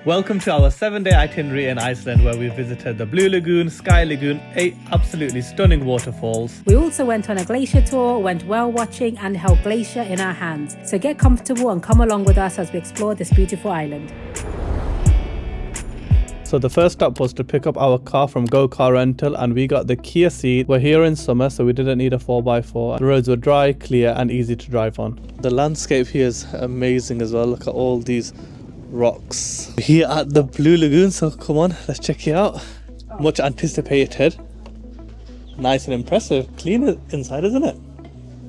Welcome to our 7-day itinerary in Iceland, where we visited the Blue Lagoon, Sky Lagoon, 8 absolutely stunning waterfalls. We also went on a glacier tour, went whale watching and held Glacier in our hands. So get comfortable and come along with us as we explore this beautiful island. So the first stop was to pick up our car from Go Car Rental, and we got the Kia Ceed. We're here in summer, so we didn't need a 4x4. The roads were dry, clear and easy to drive on. The landscape here is amazing as well. Look at all these rocks. We're here at the Blue Lagoon, so come on, let's check it out. Much anticipated. Nice and impressive. Clean inside, isn't it?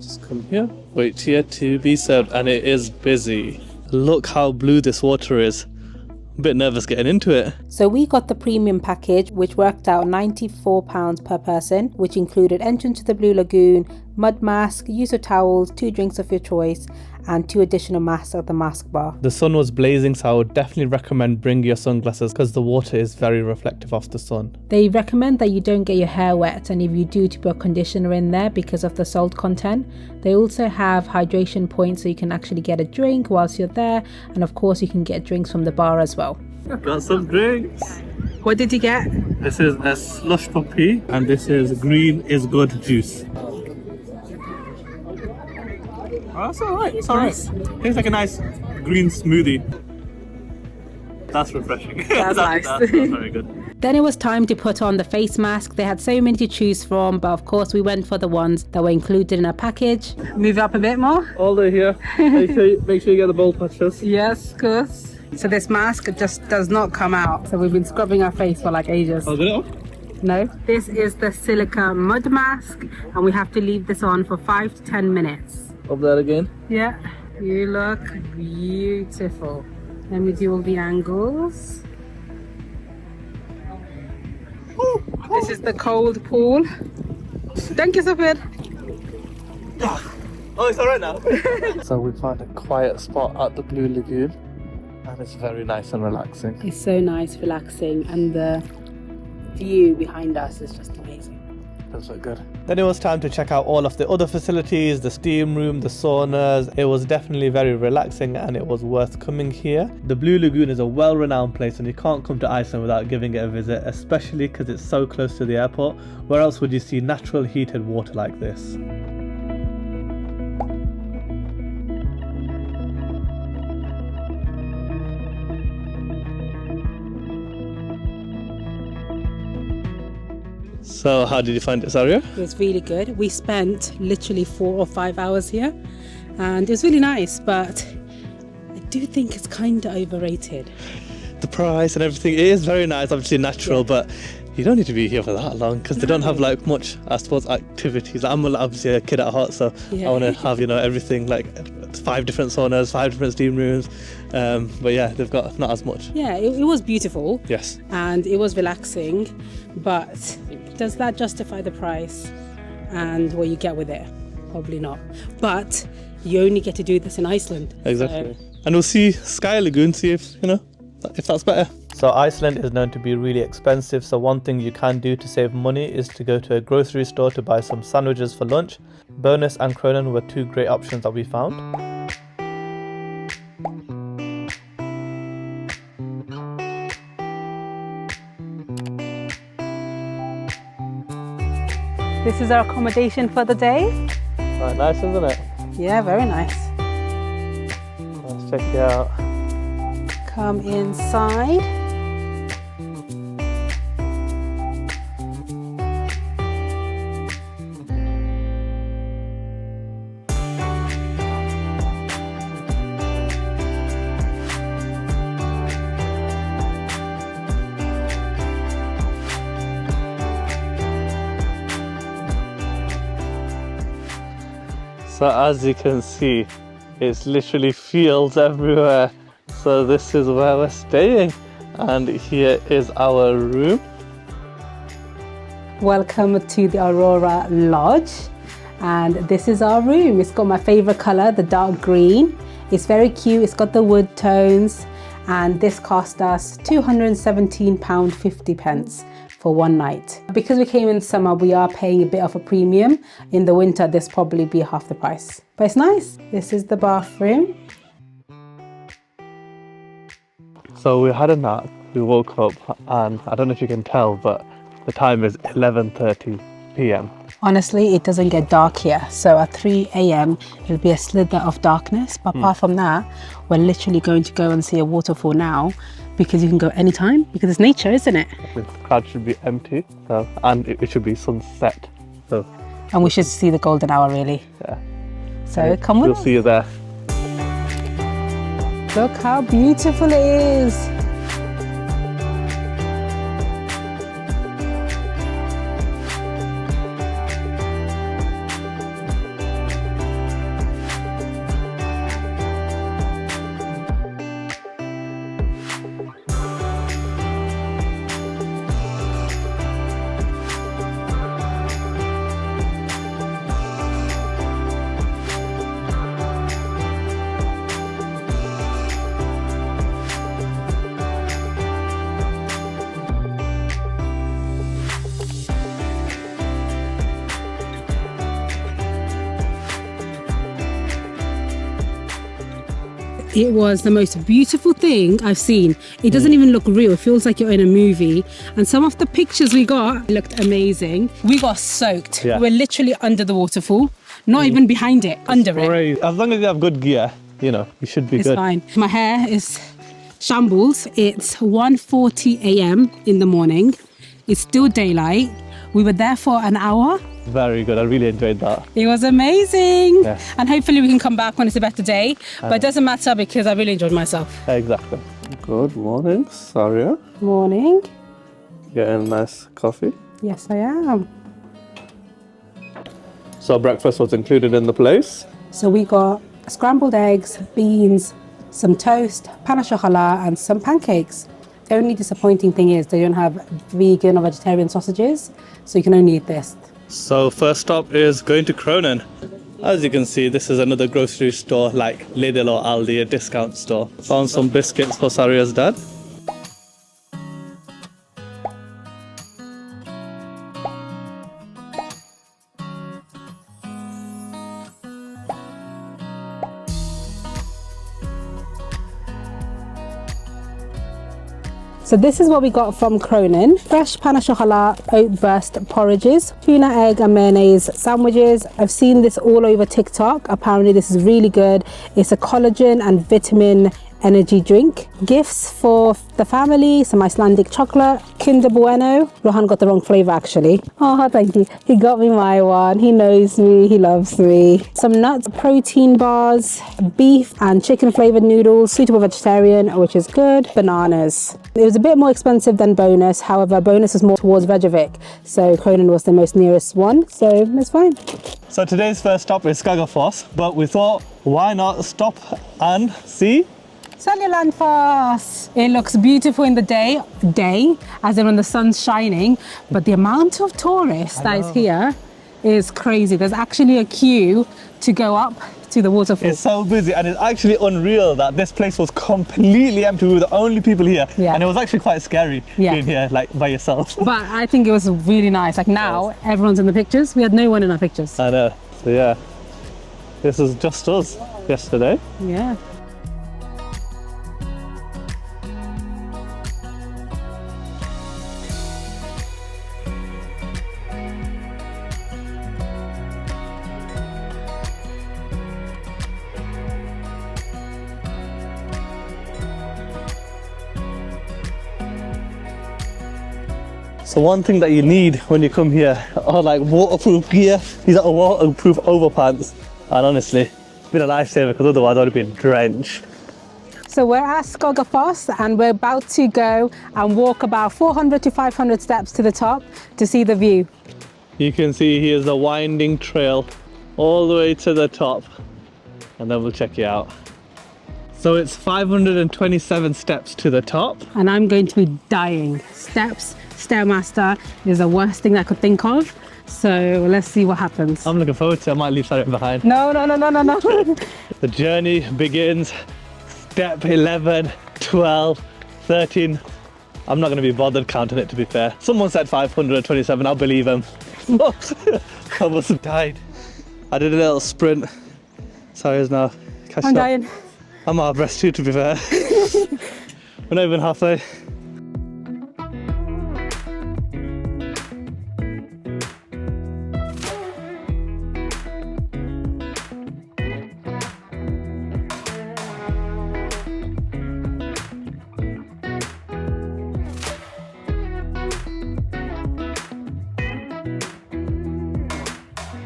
Just come here. Wait here to be served, and it is busy. Look how blue this water is. A bit nervous getting into it. So we got the premium package, which worked out £94 per person, which included entrance to the Blue Lagoon, mud mask, use of towels, 2 drinks of your choice, and 2 additional masks at the mask bar. The sun was blazing, so I would definitely recommend bringing your sunglasses because the water is very reflective of the sun. They recommend that you don't get your hair wet, and if you do, to put conditioner in there because of the salt content. They also have hydration points, so you can actually get a drink whilst you're there, and of course you can get drinks from the bar as well. Got some drinks. What did you get? This is a slush puppy, and this is green is good juice. Oh, that's alright, it's alright. Tastes like a nice green smoothie. That's refreshing. That's nice. That's very good. Then it was time to put on the face mask. They had so many to choose from, but of course we went for the ones that were included in our package. Move up a bit more. All day here. Make sure you get the bowl patches. Yes, of course. So this mask just does not come out. So we've been scrubbing our face for like ages. I'll get it off. No. This is the silica mud mask, and we have to leave this on for 5 to 10 minutes. Up there again. Yeah, you look beautiful. Let me do all the angles. This is the cold pool. Thank you, Sophia. Oh, it's alright now. So we found a quiet spot at the Blue Lagoon, and it's very nice and relaxing. It's so nice, relaxing, and the view behind us is just amazing. Does look good. Then it was time to check out all of the other facilities, the steam room, the saunas. It was definitely very relaxing, and it was worth coming here. The Blue Lagoon is a well-renowned place, and you can't come to Iceland without giving it a visit, especially because it's so close to the airport. Where else would you see natural heated water like this? So how did you find it, Sariha? It was really good. We spent literally 4 or 5 hours here, and it was really nice, but I do think it's kind of overrated. The price and everything, it is very nice, obviously natural, yeah. But you don't need to be here for that long because they don't have like much, I suppose, activities. I'm obviously a kid at heart, so yeah. I want to have, everything, like 5 different saunas, 5 different steam rooms. But yeah, they've got not as much. Yeah, it was beautiful. Yes. And it was relaxing, but does that justify the price and what you get with it? Probably not. But you only get to do this in Iceland. Exactly. So. And we'll see Sky Lagoon, see if that's better. So Iceland is known to be really expensive, so one thing you can do to save money is to go to a grocery store to buy some sandwiches for lunch. Bonus and Cronin were 2 great options that we found. This is our accommodation for the day. Quite nice, isn't it? Yeah, very nice. Let's check it out. Come inside. So as you can see, it's literally fields everywhere. So this is where we're staying, and here is our room. Welcome to the Aurora Lodge, and this is our room. It's got my favorite color, the dark green. It's very cute. It's got the wood tones, and this cost us £217.50 for one night. Because we came in summer, we are paying a bit of a premium. In the winter, this probably be half the price. But it's nice. This is the bathroom. So we had a nap, we woke up, and I don't know if you can tell, but the time is 11:30 p.m. Honestly, it doesn't get dark here. So at 3 a.m, it'll be a slither of darkness. But apart from that, we're literally going to go and see a waterfall now, because you can go anytime, because it's nature, isn't it? The crowd should be empty, so, and it should be sunset. So, And we should see the golden hour, really. yeah. So come with We'll us. see you there. Look how beautiful it is. It was the most beautiful thing I've seen. It doesn't even look real. It feels like you're in a movie. And some of the pictures we got looked amazing. We got soaked. Yeah. We're literally under the waterfall. Not even behind it, under it. Great. As long as you have good gear, you know, you should be It's good. fine. My hair is shambles. It's 1:40 a.m. in the morning. It's still daylight. We were there for an hour. Very good. I really enjoyed that. It was amazing. Yes. And hopefully we can come back when it's a better day. But it doesn't matter because I really enjoyed myself. Exactly. Good morning, Sariha. Morning. Getting a nice coffee. Yes, I am. So breakfast was included in the place. So we got scrambled eggs, beans, some toast, pan au chocolat, and some pancakes. The only disappointing thing is they don't have vegan or vegetarian sausages, so you can only eat this. So first stop is going to Kronen. As you can see, this is another grocery store like Lidl or Aldi, a discount store. Found some biscuits for Saria's dad. So this is what we got from Kronen. Fresh pan au chocolat, oat burst porridges, tuna egg and mayonnaise sandwiches. I've seen this all over TikTok. Apparently this is really good. It's a collagen and vitamin energy drink. Gifts for the family, some Icelandic chocolate, Kinder Bueno. Rohan got the wrong flavour actually. Oh, thank you. He got me my one. He knows me, he loves me. Some nuts, protein bars, beef and chicken flavoured noodles, suitable vegetarian, which is good. Bananas. It was a bit more expensive than Bonus. However, Bonus is more towards Reykjavik. So Kronen was the most nearest one. So it's fine. So today's first stop is Sky Lagoon, but we thought, why not stop and see? Seljalandsfoss. It looks beautiful in the day, as in when the sun's shining, but the amount of tourists that is here is crazy. There's actually a queue to go up to the waterfall. It's so busy, and it's actually unreal that this place was completely empty. We were the only people here, Yeah. and it was actually quite scary being here like by yourself. But I think it was really nice. Like now, everyone's in the pictures. We had no one in our pictures. I know. So yeah, this is just us yesterday. Yeah. So one thing that you need when you come here are like waterproof gear. These are waterproof overpants, and honestly, it's been a lifesaver because otherwise I would have been drenched. So we're at Skogafoss and we're about to go and walk about 400 to 500 steps to the top to see the view. You can see here's a winding trail all the way to the top, and then we'll check you out. So it's 527 steps to the top. And I'm going to be dying. Steps, Stairmaster is the worst thing I could think of. So let's see what happens. I'm looking forward to it. I might leave something behind. No. The journey begins step 11, 12, 13. I'm not going to be bothered counting it, to be fair. Someone said 527, I'll believe him. I must have died. I did a little sprint. Sorry, now catching I'm up. dying. I'm out of breath too, to be fair. We're not even halfway.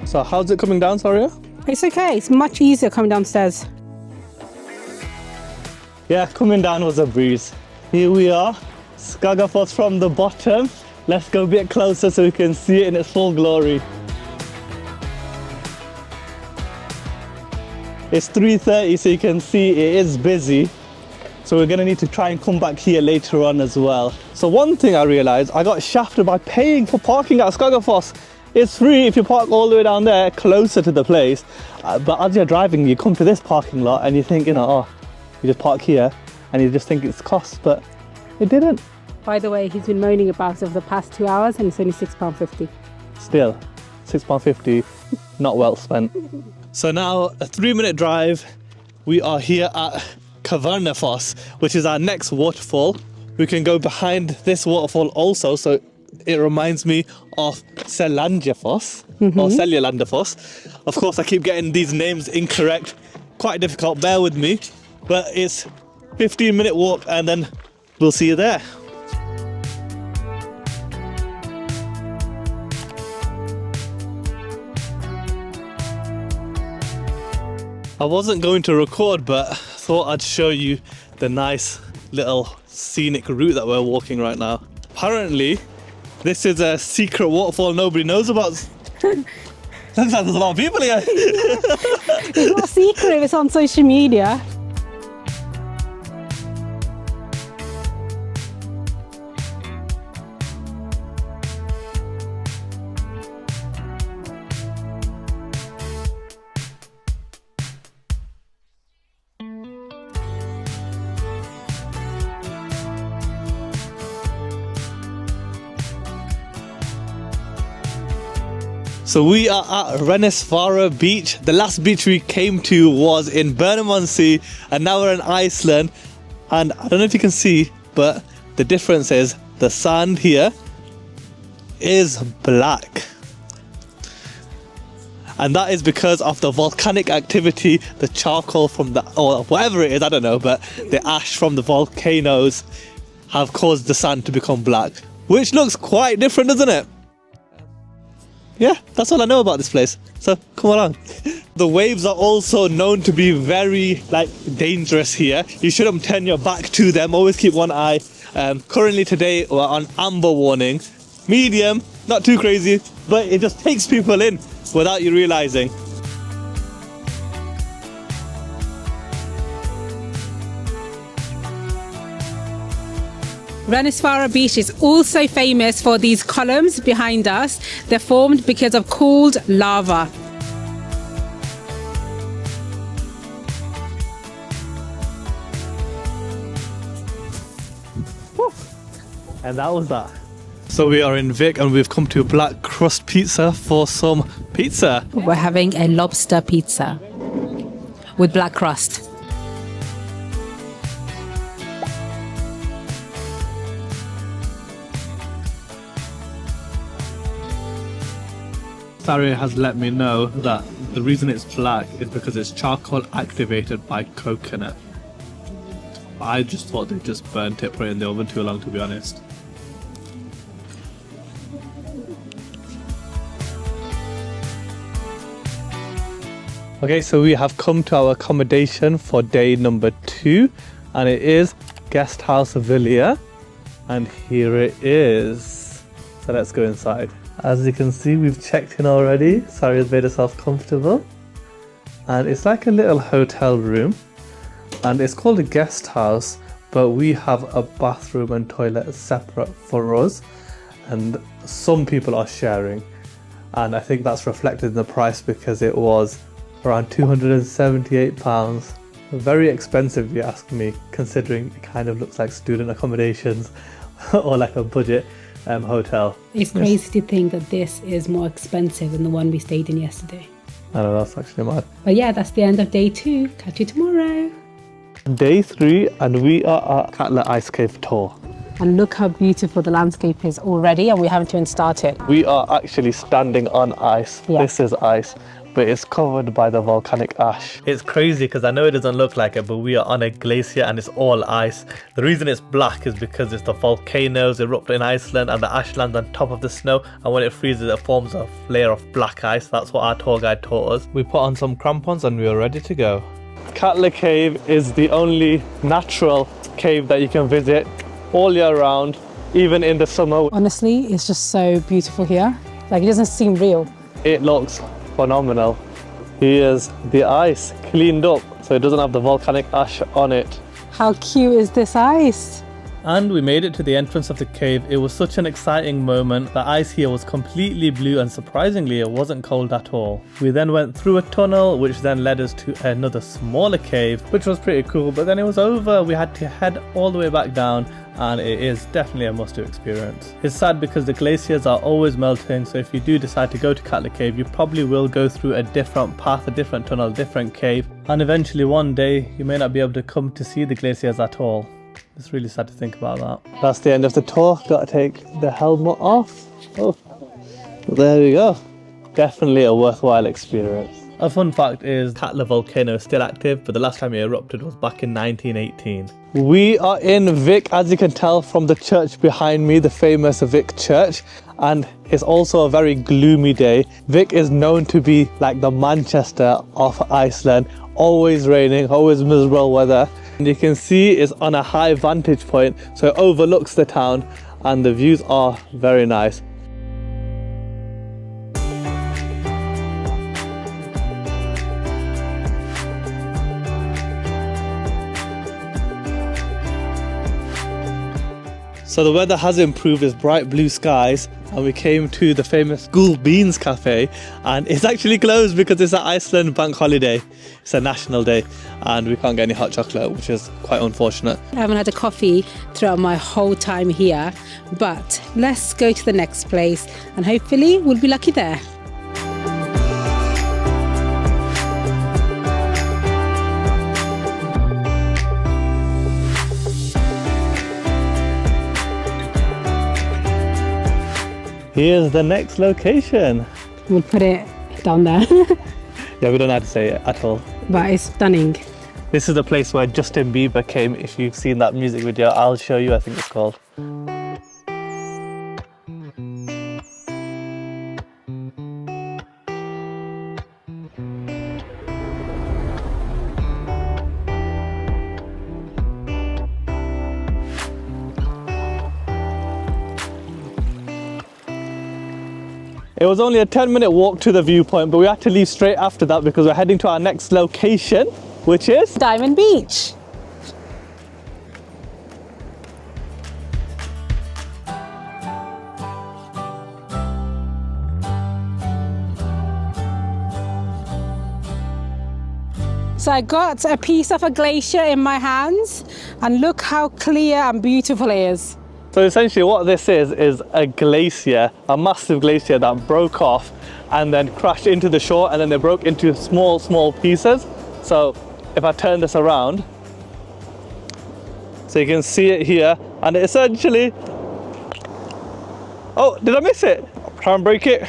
So how's it coming down, Sariha? It's okay. It's much easier coming downstairs. Yeah, coming down was a breeze. Here we are, Sky Lagoon from the bottom. Let's go a bit closer so we can see it in its full glory. It's 3:30, so you can see it is busy. So we're gonna need to try and come back here later on as well. So one thing I realized, I got shafted by paying for parking at Sky Lagoon. It's free if you park all the way down there, closer to the place. But as you're driving, you come to this parking lot and you think, oh, you just park here, and you just think it's cost, but it didn't. By the way, he's been moaning about it for the past 2 hours and it's only £6.50. Still, £6.50, not well spent. So now, a 3-minute drive, we are here at Cavernafoss, which is our next waterfall. We can go behind this waterfall also, so it reminds me of Sellangefoss, or Seljalandafoss. Of course, I keep getting these names incorrect. Quite difficult, bear with me. But it's 15-minute walk and then we'll see you there. I wasn't going to record, but thought I'd show you the nice little scenic route that we're walking right now. Apparently, this is a secret waterfall nobody knows about. Looks like there's a lot of people here. It's not secret, it's on social media. So we are at Renisvara beach. The last beach we came to was in Bernemondsey, and now we're in Iceland. And I don't know if you can see, but the difference is the sand here is black. And that is because of the volcanic activity, the charcoal from the, or whatever it is, I don't know, but the ash from the volcanoes have caused the sand to become black, which looks quite different, doesn't it? Yeah, that's all I know about this place. So come along. The waves are also known to be very dangerous here. You shouldn't turn your back to them. Always keep one eye. Currently today we're on amber warning. Medium, not too crazy, but it just takes people in without you realizing. Renisvara Beach is also famous for these columns behind us. They're formed because of cooled lava. And that was that. So we are in Vic and we've come to Black Crust Pizza for some pizza. We're having a lobster pizza with black crust. Sariha has let me know that the reason it's black is because it's charcoal activated by coconut. I just thought they just burnt it, put it in the oven too long, to be honest. Okay, so we have come to our accommodation for day number 2, and it is Guest House Villa, and here it is. So let's go inside. As you can see, we've checked in already. Sariha's made herself comfortable. And it's like a little hotel room. And it's called a guest house, but we have a bathroom and toilet separate for us. And some people are sharing. And I think that's reflected in the price because it was around £278. Very expensive, if you ask me, considering it kind of looks like student accommodations or like a budget hotel. It's crazy to think that this is more expensive than the one we stayed in yesterday. I know, that's actually mad. But yeah, that's the end of day 2. Catch you tomorrow. Day 3 and we are at Katla Ice Cave tour. And look how beautiful the landscape is already, and we haven't even started. We are actually standing on ice. Yeah. This is ice, but it's covered by the volcanic ash. It's crazy because I know it doesn't look like it, but we are on a glacier and it's all ice. The reason it's black is because it's the volcanoes erupt in Iceland and the ash lands on top of the snow, and when it freezes it forms a layer of black ice. That's what our tour guide taught us. We put on some crampons and we are ready to go. Katla Cave is the only natural cave that you can visit all year round, even in the summer. Honestly, it's just so beautiful here. Like, it doesn't seem real. It looks phenomenal. Here's the ice cleaned up so it doesn't have the volcanic ash on it. How cute is this ice? And we made it to the entrance of the cave. It was such an exciting moment. The ice here was completely blue and surprisingly it wasn't cold at all. We then went through a tunnel which then led us to another smaller cave, which was pretty cool, but then it was over. We had to head all the way back down, and it is definitely a must-do experience. It's sad because the glaciers are always melting, so if you do decide to go to Katla Cave, you probably will go through a different path, a different tunnel, a different cave, and eventually one day you may not be able to come to see the glaciers at all. It's really sad to think about that. That's the end of the tour. Got to take the helmet off. Oh, there we go. Definitely a worthwhile experience. A fun fact is Katla volcano is still active, but the last time it erupted was back in 1918. We are in Vik, as you can tell from the church behind me, the famous Vik church, and it's also a very gloomy day. Vik is known to be like the Manchester of Iceland, always raining, always miserable weather. And you can see it's on a high vantage point, so it overlooks the town and the views are very nice. So the weather has improved, it's bright blue skies, and we came to the famous Gul Beans Cafe, and it's actually closed because it's an Iceland bank holiday. It's a national day and we can't get any hot chocolate, which is quite unfortunate. I haven't had a coffee throughout my whole time here, but let's go to the next place and hopefully we'll be lucky there. Here's the next location. We'll put it down there. Yeah, we don't know how to say it at all. But it's stunning. This is the place where Justin Bieber came. If you've seen that music video, I'll show you, I think it's called. It was only a 10-minute walk to the viewpoint, but we had to leave straight after that because we're heading to our next location, which is Diamond Beach. So I got a piece of a glacier in my hands and look how clear and beautiful it is. So essentially what this is a glacier, a massive glacier that broke off and then crashed into the shore, and then they broke into small pieces. So if I turn this around, so you can see it here, and it essentially, oh, did I miss it? Try and break it.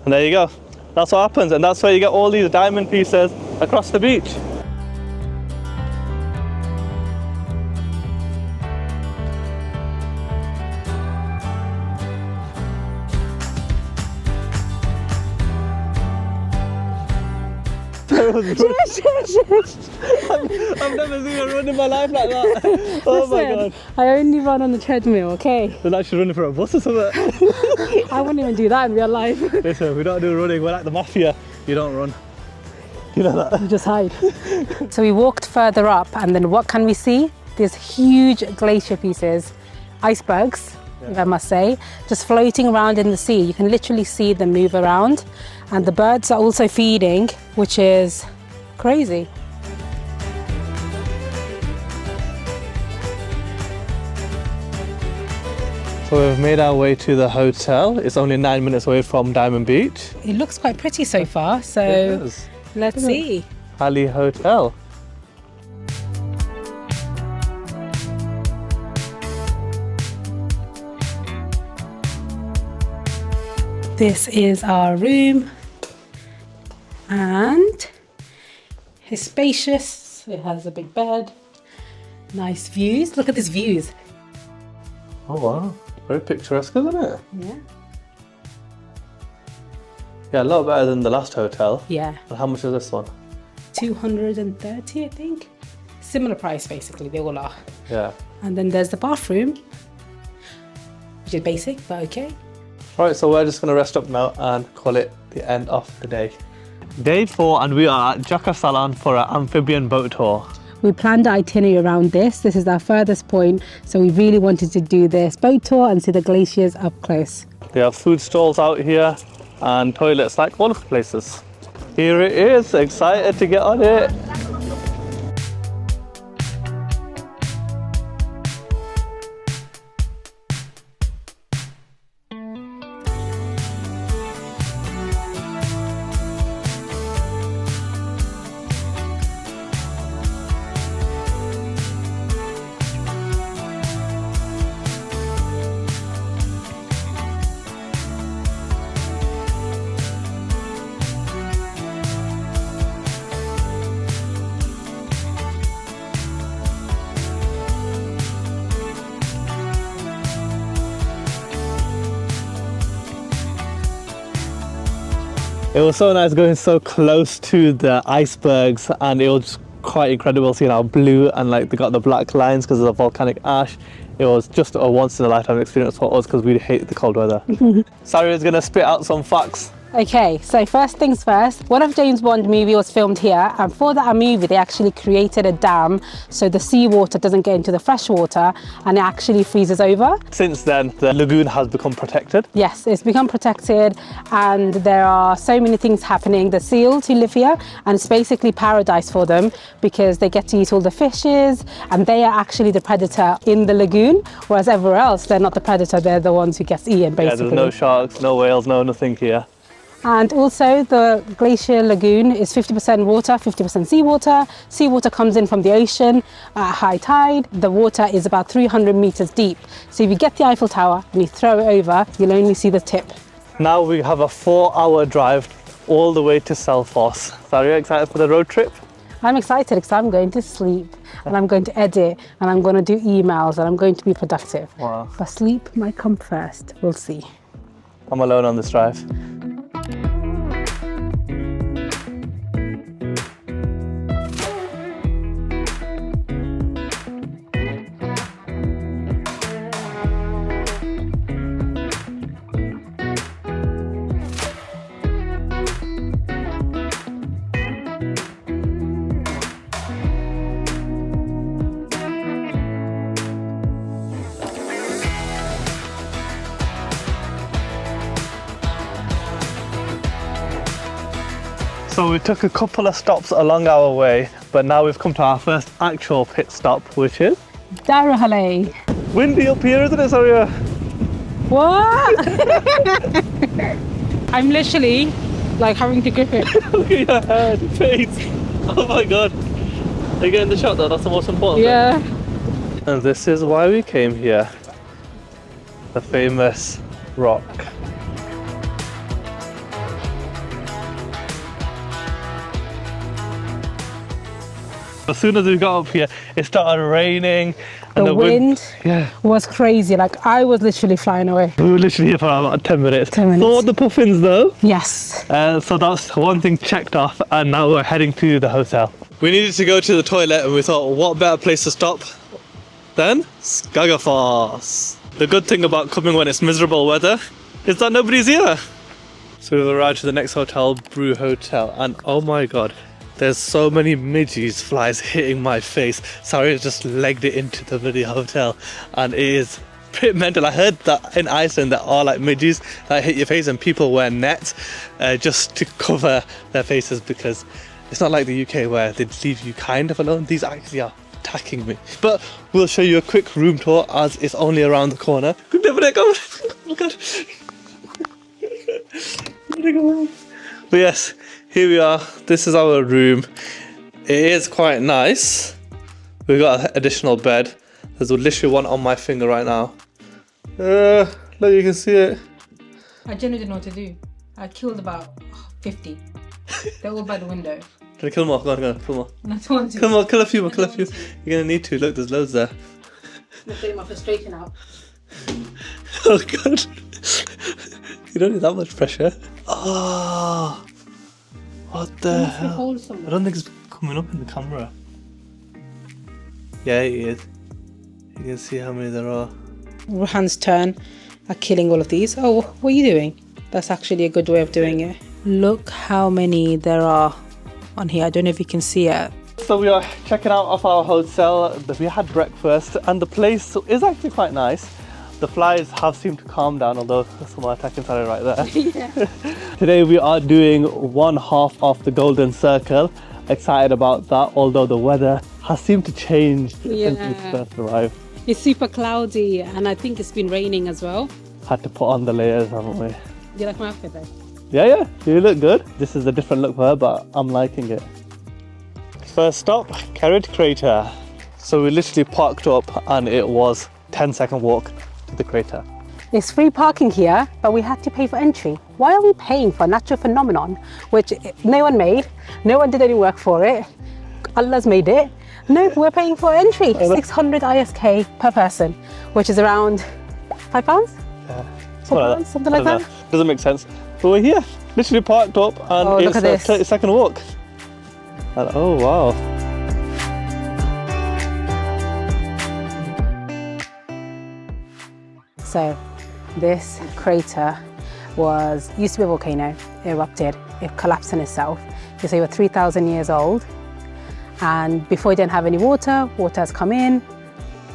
And there you go. That's what happens, and that's where you get all these diamond pieces across the beach. I've never seen a run in my life like that. Oh my god. I only run on the treadmill, okay? They're actually running for a bus or something. I wouldn't even do that in real life. Listen, we don't do running, we're like the mafia. You don't run. You know that? You just hide. So we walked further up, and then what can we see? These huge glacier pieces, icebergs, if I must say, just floating around in the sea. You can literally see them move around, and the birds are also feeding, which is crazy. So we've made our way to the hotel. It's only 9 minutes away from Diamond Beach. It looks quite pretty so far, so let's see. Ali Hotel. This is our room, and it's spacious. It has a big bed, nice views. Look at these views. Oh wow, very picturesque, isn't it? Yeah. Yeah, a lot better than the last hotel. Yeah. And how much is this one? 230, I think. Similar price, basically. They all are. Yeah. And then there's the bathroom, which is basic, but okay. Right, so we're just going to rest up now and call it the end of the day. Day 4, and we are at Jokulsarlon for an amphibian boat tour. We planned our itinerary around this. This is our furthest point, so we really wanted to do this boat tour and see the glaciers up close. They have food stalls out here and toilets like all of the places. Here it is, excited to get on it. It was so nice going so close to the icebergs, and it was quite incredible seeing how blue and like they got the black lines because of the volcanic ash. It was just a once in a lifetime experience for us because we hate the cold weather. Sariha is going to spit out some facts. Okay, so first things first, one of James Bond movie was filmed here, and for that movie they actually created a dam so the seawater doesn't get into the fresh water and it actually freezes over. Since then, the lagoon has become protected. Yes, it's become protected, and there are so many things happening. The seals who live here, and it's basically paradise for them because they get to eat all the fishes, and they are actually the predator in the lagoon, whereas everywhere else they're not the predator, they're the ones who gets eaten basically. Yeah, there's no sharks, no whales, no nothing here. And also the Glacier Lagoon is 50% water, 50% seawater. Seawater comes in from the ocean at high tide. The water is about 300 meters deep. So if you get the Eiffel Tower and you throw it over, you'll only see the tip. Now we have a 4-hour drive all the way to Selfoss. So are you excited for the road trip? I'm excited because I'm going to sleep and I'm going to edit and I'm going to do emails and I'm going to be productive. Wow. But sleep might come first. We'll see. I'm alone on this drive. So we took a couple of stops along our way, but now we've come to our first actual pit stop, which is Darahale. windy up here, isn't it, Sariha? What? I'm literally like having to grip it. Look at your head, face. Oh my god. Are you getting the shot though? That's the most important Yeah. thing. And this is why we came here. The famous rock. As soon as we got up here, it started raining. And The wind yeah. was crazy. Like I was literally flying away. We were literally here for about 10 minutes. 10 minutes. Saw the puffins though. Yes. So that's one thing checked off, and now we're heading to the hotel. We needed to go to the toilet, and we thought, what better place to stop than Skagafos. The good thing about coming when it's miserable weather is that nobody's here. So we've arrived to the next hotel, Brew Hotel, and oh my god, there's so many midges flies hitting my face. Sariha just legged it into the bloody hotel, and it is pretty mental. I heard that in Iceland there are like midges that hit your face, and people wear nets just to cover their faces, because it's not like the UK where they leave you kind of alone. These actually are attacking me. But we'll show you a quick room tour as it's only around the corner. Oh god. But yes, here we are. This is our room. It is quite nice. We've got an additional bed. There's literally one on my finger right now. Look, you can see it. I genuinely didn't know what to do. I killed about 50. They're all by the window. Try to kill more. Go on, kill more. I don't want to. Kill more, kill a few more, kill a few. You're gonna need to. Look, there's loads there. I'm getting my frustration out. Oh god. You don't need that much pressure. Oh. What the hell? I don't think it's coming up in the camera. Yeah, it is. You can see how many there are. Rohan's turn at killing all of these. Oh, what are you doing? That's actually a good way of doing it. Look how many there are on here. I don't know if you can see it. So we are checking out of our hotel. We had breakfast and the place is actually quite nice. The flies have seemed to calm down, although some are attacking Sariha right there. Yeah. Today we are doing one half of the Golden Circle. Excited about that, although the weather has seemed to change since we first arrived. It's super cloudy and I think it's been raining as well. Had to put on the layers, haven't we? Do you like my outfit though? Yeah, you look good. This is a different look for her, but I'm liking it. First stop, Kerid Crater. So we literally parked up and it was 10-second walk to the crater. There's free parking here, but we had to pay for entry. Why are we paying for a natural phenomenon which no one made, no one did any work for it, Allah's made it? No, we're paying for entry, 600 ISK per person, which is around £5? Yeah, £4, something like that. Doesn't make sense. But we're here, literally parked up and it's a 30-second walk. And, oh wow. So this crater used to be a volcano, it erupted, it collapsed on itself. It's over 3,000 years old. And before it didn't have any water, water has come in,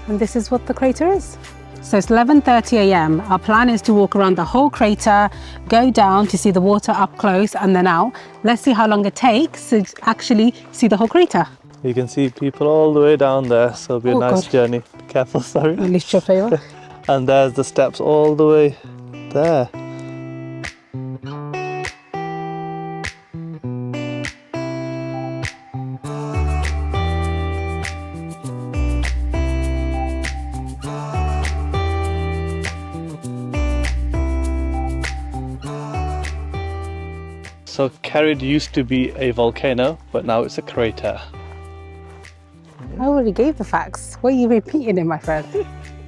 and this is what the crater is. So it's 11:30 a.m. Our plan is to walk around the whole crater, go down to see the water up close and then out. Let's see how long it takes to actually see the whole crater. You can see people all the way down there, so it'll be a nice journey. Be careful, sorry. At least your favour. And there's the steps all the way there. So Kerid used to be a volcano, but now it's a crater. I already gave the facts. What are you repeating it, my friend?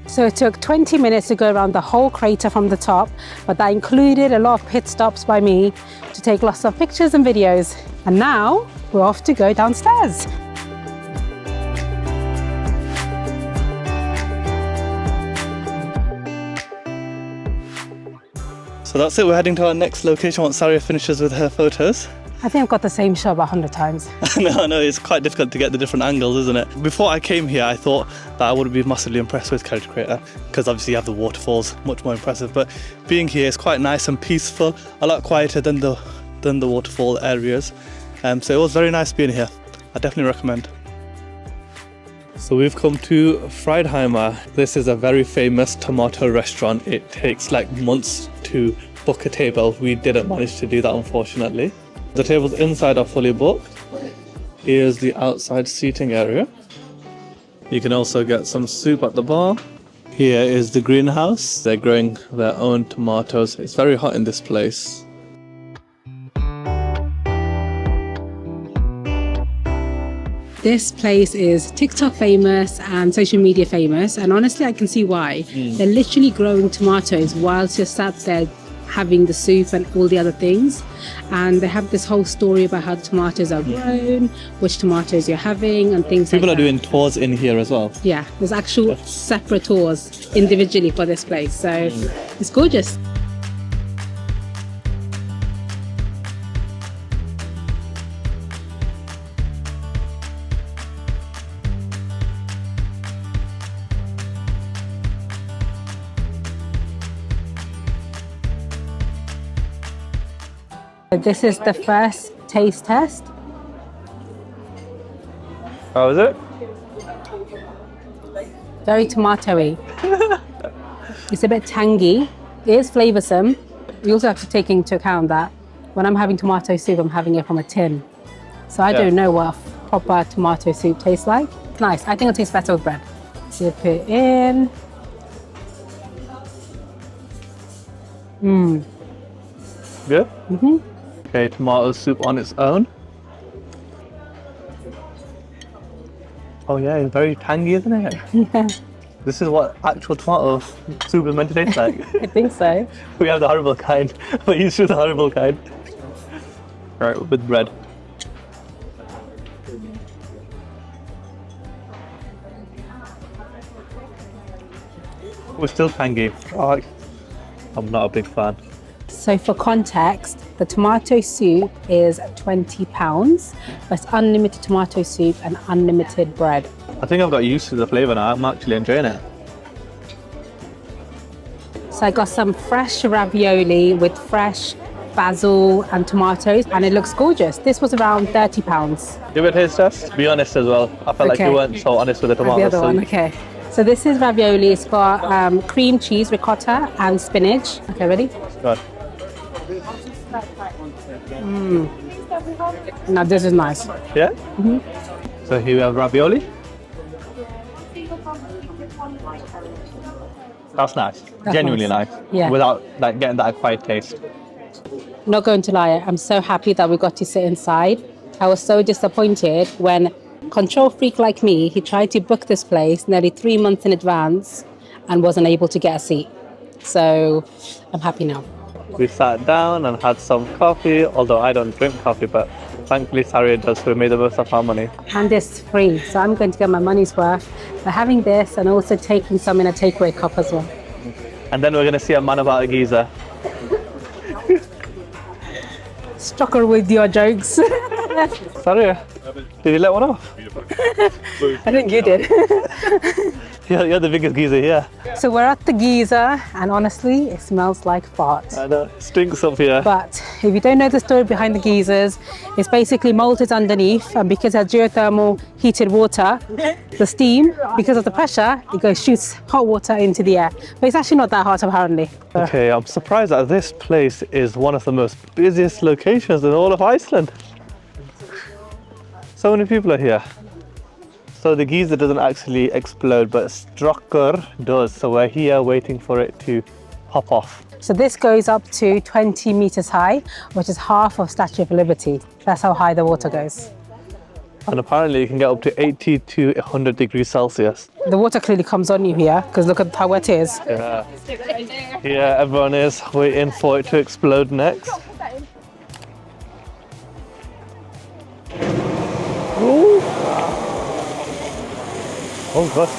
So it took 20 minutes to go around the whole crater from the top, but that included a lot of pit stops by me to take lots of pictures and videos. And now we're off to go downstairs. So that's it, we're heading to our next location once Sariha finishes with her photos. I think I've got the same shot about 100 times. No, it's quite difficult to get the different angles, isn't it? Before I came here, I thought that I wouldn't be massively impressed with Kerid Crater because obviously you have the waterfalls, much more impressive. But being here is quite nice and peaceful, a lot quieter than the waterfall areas. So it was very nice being here. I definitely recommend. So we've come to Freidheimer. This is a very famous tomato restaurant. It takes like months to book a table. We didn't manage to do that, unfortunately. The tables inside are fully booked. Here's the outside seating area. You can also get some soup at the bar. Here is the greenhouse. They're growing their own tomatoes. It's very hot in this place. This place is TikTok famous and social media famous, and honestly I can see why. They're literally growing tomatoes whilst you're sat there having the soup and all the other things, and they have this whole story about how the tomatoes are grown, which tomatoes you're having and things People like are that. doing tours in here as well. Yeah, there's actual separate tours individually for this place, so it's gorgeous. This is the first taste test. How is it? Very tomatoey. It's a bit tangy. It is flavoursome. You also have to take into account that when I'm having tomato soup, I'm having it from a tin. So I don't know what a proper tomato soup tastes like. Nice. I think it tastes better with bread. Dip it in. Good? Okay, tomato soup on its own. Oh yeah, it's very tangy, isn't it? Yeah, This is what actual tomato soup is meant to taste like. I think so. We have the horrible kind. We're used to the horrible kind. Right, with bread. We're still tangy. Oh, I'm not a big fan. So for context, the tomato soup is £20, but it's unlimited tomato soup and unlimited bread. I think I've got used to the flavour now. I'm actually enjoying it. So I got some fresh ravioli with fresh basil and tomatoes, and it looks gorgeous. This was around £30. Give it a taste test. Be honest as well. I felt like Okay. you weren't so honest with the The tomato other one, soup. okay. So this is ravioli. It's got cream cheese, ricotta, and spinach. Okay, ready? Good. Now this is nice. Yeah? So here we have ravioli. That's nice. Genuinely nice. Yeah. Without like getting that acquired taste. Not going to lie, I'm so happy that we got to sit inside. I was so disappointed when control freak like me, he tried to book this place nearly 3 months in advance and wasn't able to get a seat. So I'm happy now. We sat down and had some coffee, although I don't drink coffee, but thankfully Sariha does, so we made the most of our money. And it's free, so I'm going to get my money's worth by having this and also taking some in a takeaway cup as well. And then we're going to see a man about a geyser. Struggle with your jokes. Sariha, did you let one off? I think you did. You're the biggest geyser here. So we're at the geyser, and honestly, it smells like fart. I know, stinks up here. But if you don't know the story behind the geysers, it's basically molted underneath, and because it's geothermal heated water, the steam, because of the pressure, shoots hot water into the air. But it's actually not that hot apparently. Okay, I'm surprised that this place is one of the most busiest locations in all of Iceland. So many people are here. So the geyser doesn't actually explode, but Strucker does. So we're here waiting for it to pop off. So this goes up to 20 meters high, which is half of Statue of Liberty. That's how high the water goes. And apparently you can get up to 80 to 100 degrees Celsius. The water clearly comes on you here, because look at how wet it is. Yeah. Here everyone is waiting for it to explode next. Ooh. Oh god.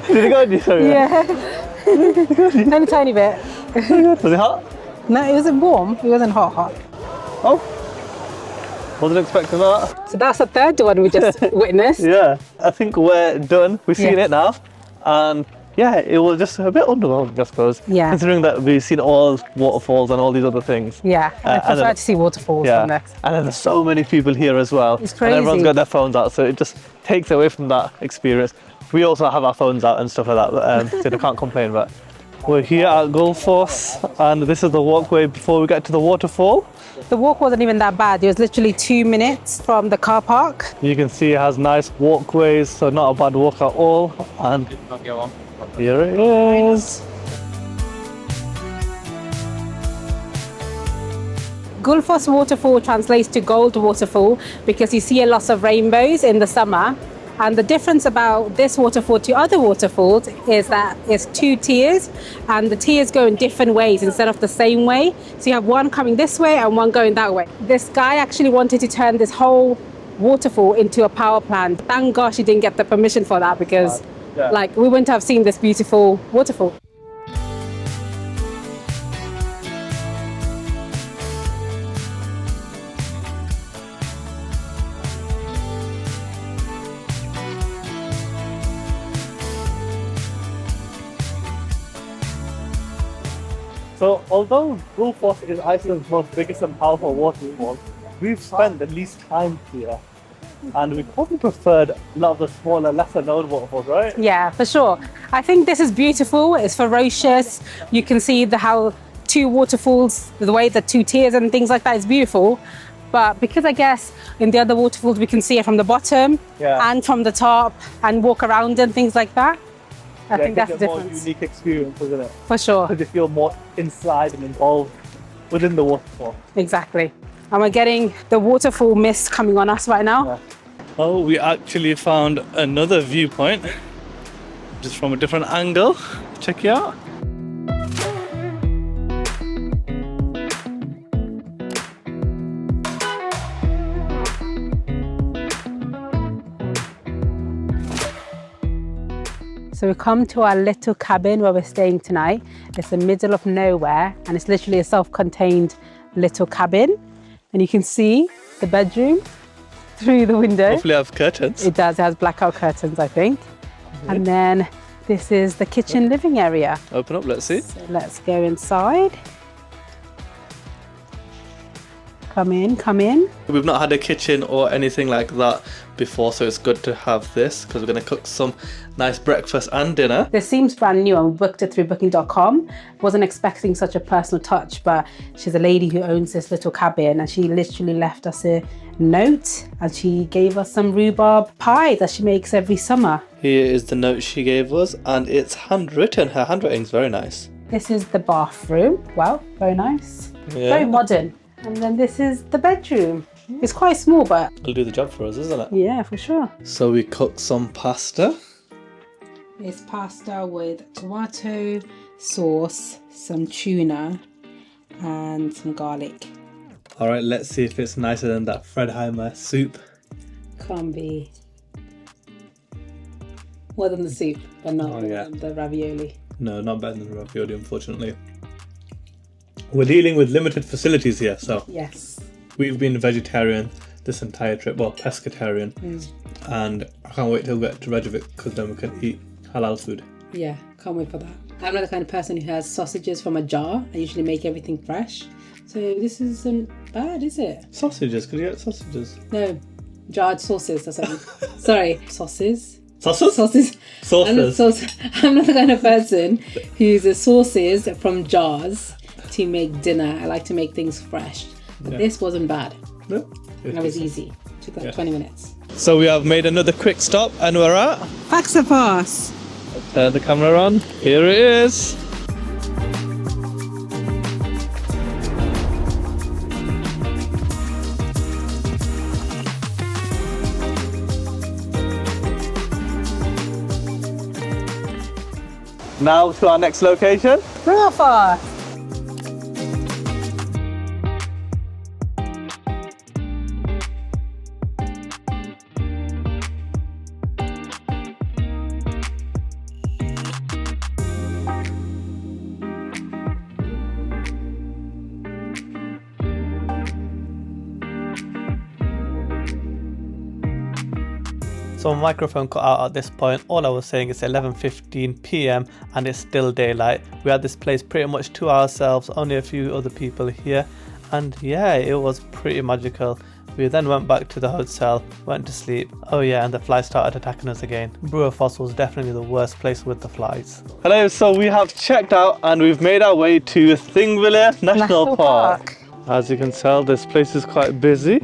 Did it go on you? Sorry. Yeah. Only a tiny bit. Was it hot? No, it wasn't warm. It wasn't hot. Oh. Wasn't expecting that. So that's the third one we just witnessed. Yeah. I think we're done. We've seen it now. And yeah, it was just a bit underwhelming, I suppose. Yeah. Considering that we've seen all waterfalls and all these other things. Yeah, I and prefer then- to see waterfalls Yeah. than this. And then there's so many people here as well. It's And everyone's crazy. got their phones out, so it just takes away from that experience. We also have our phones out and stuff like that, so they can't complain. But we're here at Gulfoss, and this is the walkway before we get to the waterfall. The walk wasn't even that bad. It was literally 2 minutes from the car park. You can see it has nice walkways, so not a bad walk at all. And here it is. Gulfoss waterfall translates to gold waterfall because you see a lot of rainbows in the summer. And the difference about this waterfall to other waterfalls is that it's 2 tiers, and the tiers go in different ways instead of the same way. So you have one coming this way and one going that way. This guy actually wanted to turn this whole waterfall into a power plant. Thank gosh he didn't get the permission for that, because like we wouldn't have seen this beautiful waterfall. So although Gulfoss is Iceland's most biggest and powerful waterfall, we've spent the least time here. And we probably preferred a lot of the smaller, lesser known waterfalls, right? Yeah, for sure. I think this is beautiful. It's ferocious. You can see how 2 waterfalls, the way the 2 tiers and things like that is beautiful. But because I guess in the other waterfalls we can see it from the bottom Yeah. and from the top and walk around and things like that. I think that's the it's a more difference. unique experience, isn't it? For sure. Because you feel more inside and involved within the waterfall. Exactly. And we're getting the waterfall mist coming on us right now. Yeah. Oh, we actually found another viewpoint, just from a different angle. Check it out. So we come to our little cabin where we're staying tonight. It's the middle of nowhere and it's literally a self-contained little cabin. And you can see the bedroom through the window. Hopefully I have curtains. It does, it has blackout curtains, I think. And then this is the kitchen living area. Open up, let's see. So let's go inside. Come in, come in. We've not had a kitchen or anything like that before, so it's good to have this because we're going to cook some nice breakfast and dinner. This seems brand new and we booked it through booking.com. Wasn't expecting such a personal touch, but she's a lady who owns this little cabin and she literally left us a note and she gave us some rhubarb pie that she makes every summer. Here is the note she gave us and it's handwritten. Her handwriting's very nice. This is the bathroom. Wow, very nice. Yeah. Very modern. And then this is the bedroom. It's quite small, but It'll do the job for us, isn't it? yeah, for sure. So we cooked some pasta. It's pasta with tomato sauce, some tuna, and some garlic. All right, let's see if it's nicer than that Fredheimer soup. Can't be more than the soup, but not Oh, yeah. the ravioli. No, not better than ravioli, unfortunately. We're dealing with limited facilities here, so Yes. we've been vegetarian this entire trip, well, pescatarian, and I can't wait till we get to Reykjavik because then we can eat halal food. Yeah, can't wait for that. I'm not the kind of person who has sausages from a jar. I usually make everything fresh. So this isn't bad, is it? Sausages, could you get sausages? No, jarred sauces, that's what I mean. Sorry, sauces. Sauces? Sauces. Sauces. I'm not the kind of person who uses sauces from jars to make dinner. I like to make things fresh. But Yeah. this wasn't bad. No. And it was easy. Took like Yeah. 20 minutes. So we have made another quick stop and we're at? Faxapass. Turn the camera on. Here it is. Now to our next location. Rafa. So my microphone cut out at this point. All I was saying is 11:15 p.m. and it's still daylight. We had this place pretty much to ourselves, only a few other people here, and yeah, it was pretty magical. We then went back to the hotel, went to sleep. Oh yeah, and the flies started attacking us again. Waterfalls was definitely the worst place with the flies. Hello, so we have checked out and we've made our way to Thingvellir National Park. As you can tell, this place is quite busy.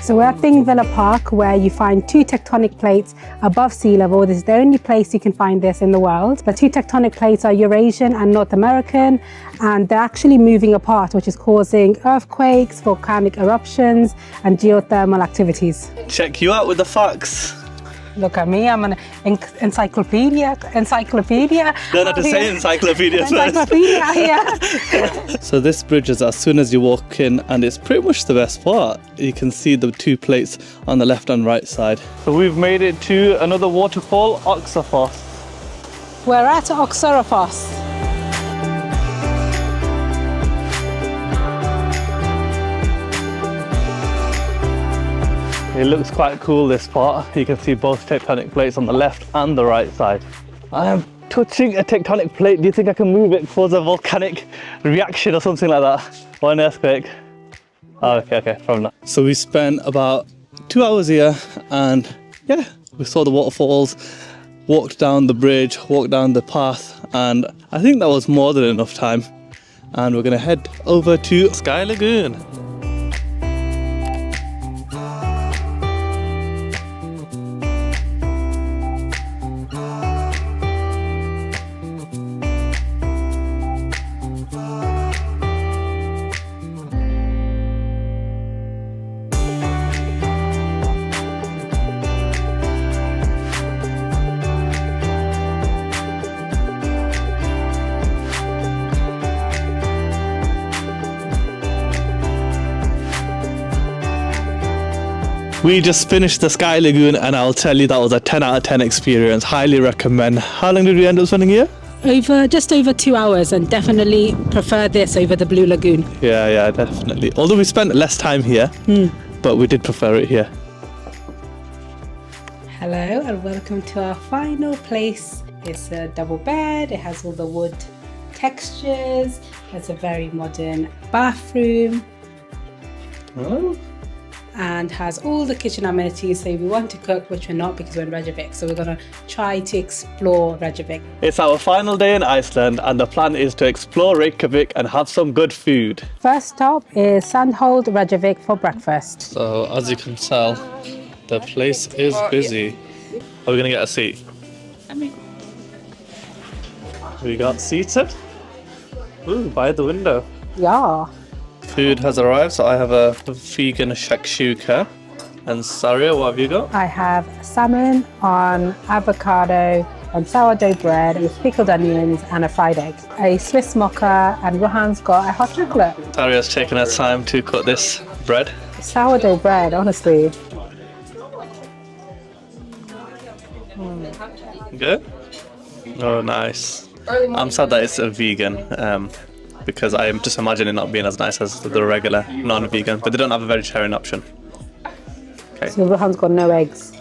So we're at Thingvellir Park, where you find two tectonic plates above sea level. This is the only place you can find this in the world. The two tectonic plates are Eurasian and North American, and they're actually moving apart, which is causing earthquakes, volcanic eruptions, and geothermal activities. Check you out with the facts. Look at me, I'm an encyclopedia. Don't have to say encyclopedia first. Encyclopedia, yeah. So this bridge is as soon as you walk in, and it's pretty much the best part. You can see the two plates on the left and right side. So we've made it to another waterfall, Oxafoss. We're at Jokulsarlon. It looks quite cool, this part. You can see both tectonic plates on the left and the right side. I am touching a tectonic plate. Do you think I can move it, cause a volcanic reaction or something like that? Or an earthquake? Oh, okay, probably not. So we spent about 2 hours here and yeah, we saw the waterfalls, walked down the bridge, walked down the path, and I think that was more than enough time. And we're gonna head over to Sky Lagoon. We just finished the Sky Lagoon and I'll tell you that was a 10 out of 10 experience. Highly recommend. How long did we end up spending here? Just over 2 hours, and definitely prefer this over the Blue Lagoon. Yeah, definitely. Although we spent less time here, but we did prefer it here. Hello and welcome to our final place. It's a double bed, it has all the wood textures, it's a very modern bathroom. Oh. And has all the kitchen amenities, so if we want to cook, which we're not because we're in Reykjavik, so we're going to try to explore Reykjavik. It's our final day in Iceland and the plan is to explore Reykjavik and have some good food. First stop is Sandhold, Reykjavik for breakfast. So as you can tell, the place is busy. Are we going to get a seat? We got seated. Ooh, by the window. Yeah. Food has arrived, so I have a vegan shakshuka. And Sariha, what have you got? I have salmon on avocado and sourdough bread with pickled onions and a fried egg. A Swiss mocha, and Rohan's got a hot chocolate. Sariha's taken her time to cut this bread. Sourdough bread, honestly. Good? Oh, nice. I'm sad that it's a vegan, because I am just imagining it not being as nice as the regular non-vegan, but they don't have a vegetarian option. Okay. So Rohan's got no eggs.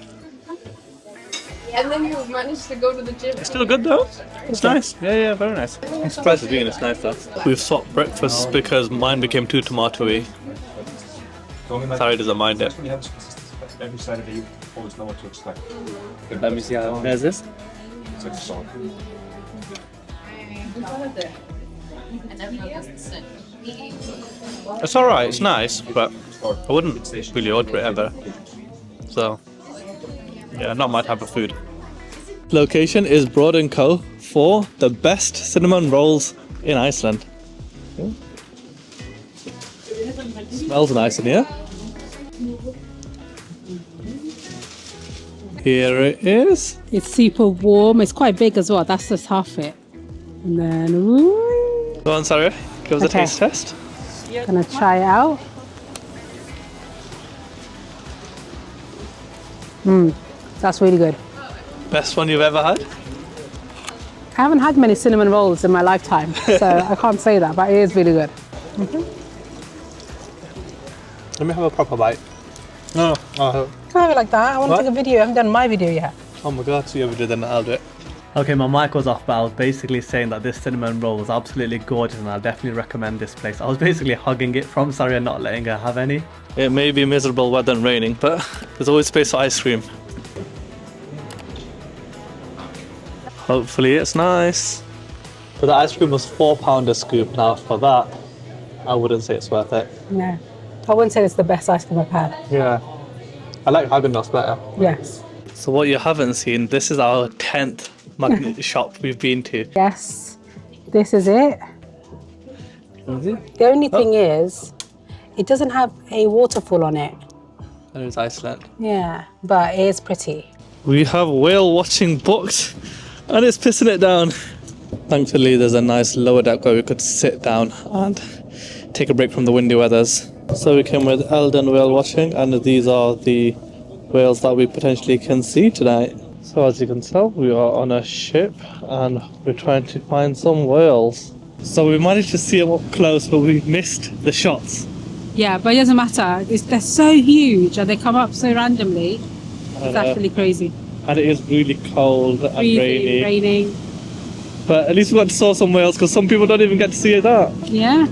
And then you managed to go to the gym. It's still good though. It's nice. Yeah, very nice. I'm surprised it's vegan, it's nice though. We've swapped breakfasts because mine became too tomatoey. Sari doesn't mind it. Every Saturday you always know what to expect. Let me see how there's this. It's like salt. It's alright, it's nice, but I wouldn't really order it ever. So, yeah, not my type of food. Location is Broad & Co. for the best cinnamon rolls in Iceland. Smells nice in here. Here it is. It's super warm, it's quite big as well, that's just half it. And then, ooh. Go on, Sarah, give us a Okay. taste test. Gonna try it out. That's really good. Best one you've ever had? I haven't had many cinnamon rolls in my lifetime, so I can't say that, but it is really good. Let me have a proper bite. No. Oh, Can't have it like that. I want to take a video. I haven't done my video yet. oh my god, so you ever did then I'll do it. Okay, my mic was off, but I was basically saying that this cinnamon roll was absolutely gorgeous and I definitely recommend this place. I was basically hugging it from Sari and not letting her have any. It may be miserable weather and raining, but there's always space for ice cream. Hopefully it's nice. But the ice cream was £4 a scoop. Now for that, I wouldn't say it's worth it. No. I wouldn't say it's the best ice cream I've had. Yeah. I like Haagen-Dazs better. Yes. So what you haven't seen, this is our 10th magnet shop we've been to. Yes. This is it. The only thing is, it doesn't have a waterfall on it. And it's Iceland. Yeah, but it is pretty. We have whale watching booked and it's pissing it down. Thankfully there's a nice lower deck where we could sit down and take a break from the windy weathers. So we came with Eldon whale watching and these are the whales that we potentially can see tonight. So as you can tell, we are on a ship and we're trying to find some whales. So we managed to see them up close, but we missed the shots. Yeah, but it doesn't matter. They're so huge and they come up so randomly. It's actually crazy. And it is really cold and Breezy, raining. But at least we got to saw some whales because some people don't even get to see that. Yeah.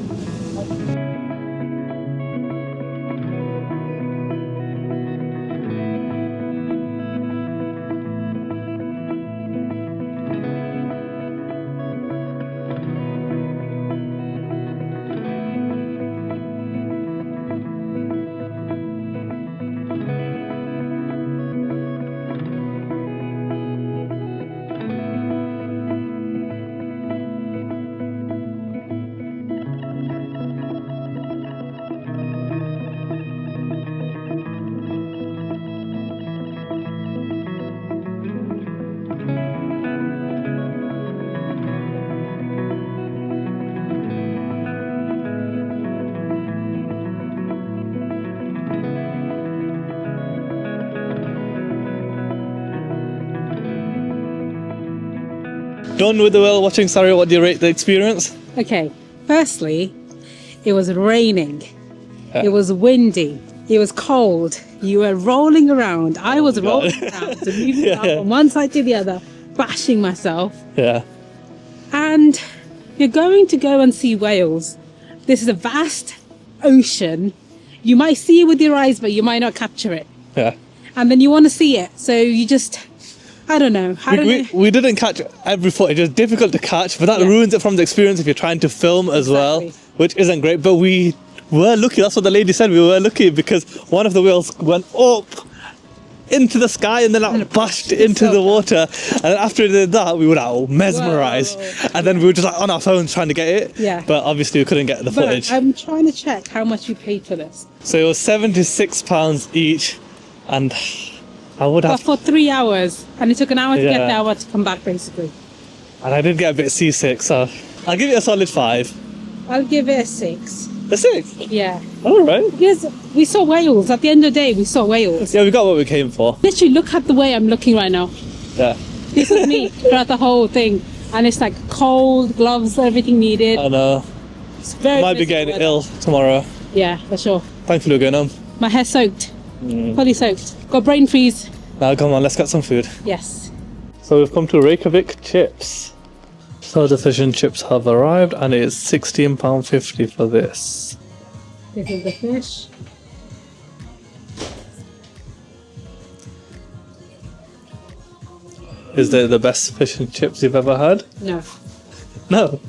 done with the whale watching, Sariha, what do you rate the experience? Okay, firstly, it was raining. It was windy. It was cold. You were rolling around. I was rolling around, so moving up from one side to the other, bashing myself. Yeah. And you're going to go and see whales. This is a vast ocean. You might see it with your eyes, but you might not capture it. Yeah. And then you want to see it, so you just, I don't know. We didn't catch every footage. It was difficult to catch, but that ruins it from the experience if you're trying to film as well, which isn't great. But we were lucky. That's what the lady said. We were lucky because one of the whales went up into the sky and then like bashed into the water. And after it did that, we were like mesmerized. Whoa. And then we were just like on our phones trying to get it. Yeah. But obviously we couldn't get the footage. I'm trying to check how much you paid for this. So it was £76 each, and I would have. But for 3 hours, and it took an hour to get there, hour to come back, basically. And I did get a bit seasick, so I'll give it a solid 5. I'll give it a 6. A 6? Yeah. All right. Because we saw whales. At the end of the day, we saw whales. Yeah, we got what we came for. Literally, look at the way I'm looking right now. Yeah. This is me throughout the whole thing. And it's like cold, gloves, everything needed. I know. It's very Might be getting ill tomorrow. Yeah, for sure. Thankfully we're going home. My hair's soaked. Fully soaked. Got brain freeze. Now come on, let's get some food. Yes. So we've come to Reykjavik chips. So the fish and chips have arrived and it is £16.50 for this. This is the fish. Is it the best fish and chips you've ever had? No. No.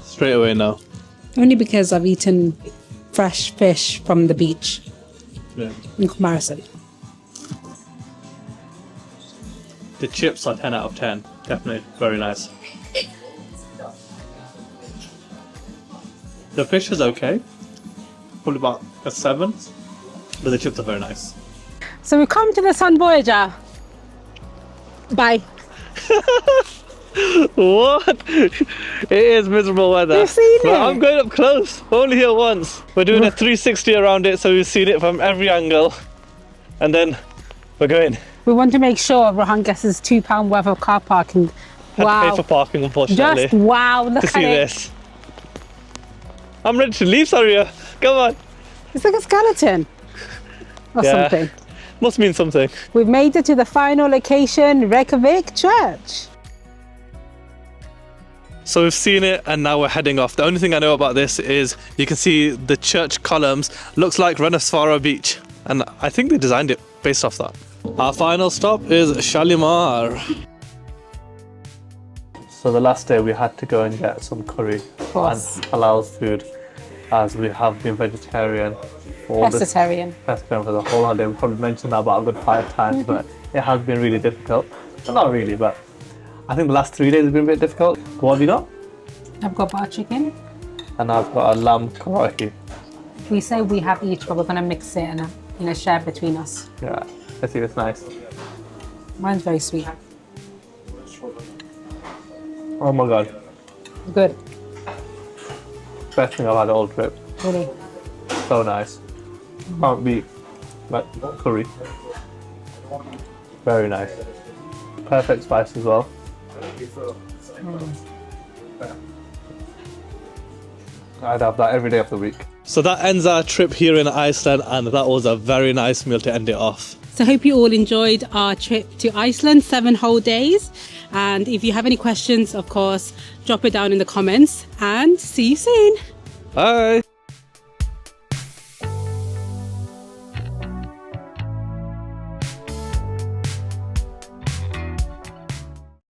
Straight away no. Only because I've eaten fresh fish from the beach Yeah. in comparison. The chips are 10 out of 10. Definitely very nice. The fish is okay. Probably about a 7. But the chips are very nice. So we've come to the Sun Voyager. Bye. What? It is miserable weather. You've seen But it. I'm going up close. We're only here once. We're doing a 360 around it, so we've seen it from every angle. And then we're going. We want to make sure Rohan guesses £2 worth of car parking. Had Wow. to pay for parking, unfortunately. Just wow, look to at see it. this. I'm ready to leave, Sariha. Come on. It's like a skeleton or Yeah. something. Must mean something. We've made it to the final location, Reykjavik Church. So we've seen it and now we're heading off. The only thing I know about this is you can see the church columns. Looks like Rennesfara Beach. And I think they designed it based off that. Our final stop is Shalimar. So the last day we had to go and get some curry and halal food, as we have been vegetarian for Pescatarian. for the whole holiday. We probably mentioned that about a good 5 times, but it has been really difficult. Well, not really, but I think the last 3 days have been a bit difficult. What have you got? I've got butter chicken. And I've got a lamb karaoke. We say we have each, but we're going to mix it and share between us. Yeah, let's see, it's nice. Mine's very sweet. Oh my god, Good. best thing I've had all trip. Really. So nice. Can't beat that curry. Very nice. Perfect spice as well. I'd have that every day of the week. So that ends our trip here in Iceland, and that was a very nice meal to end it off. So I hope you all enjoyed our trip to Iceland, 7 whole days. And if you have any questions, of course, drop it down in the comments, and see you soon. Bye!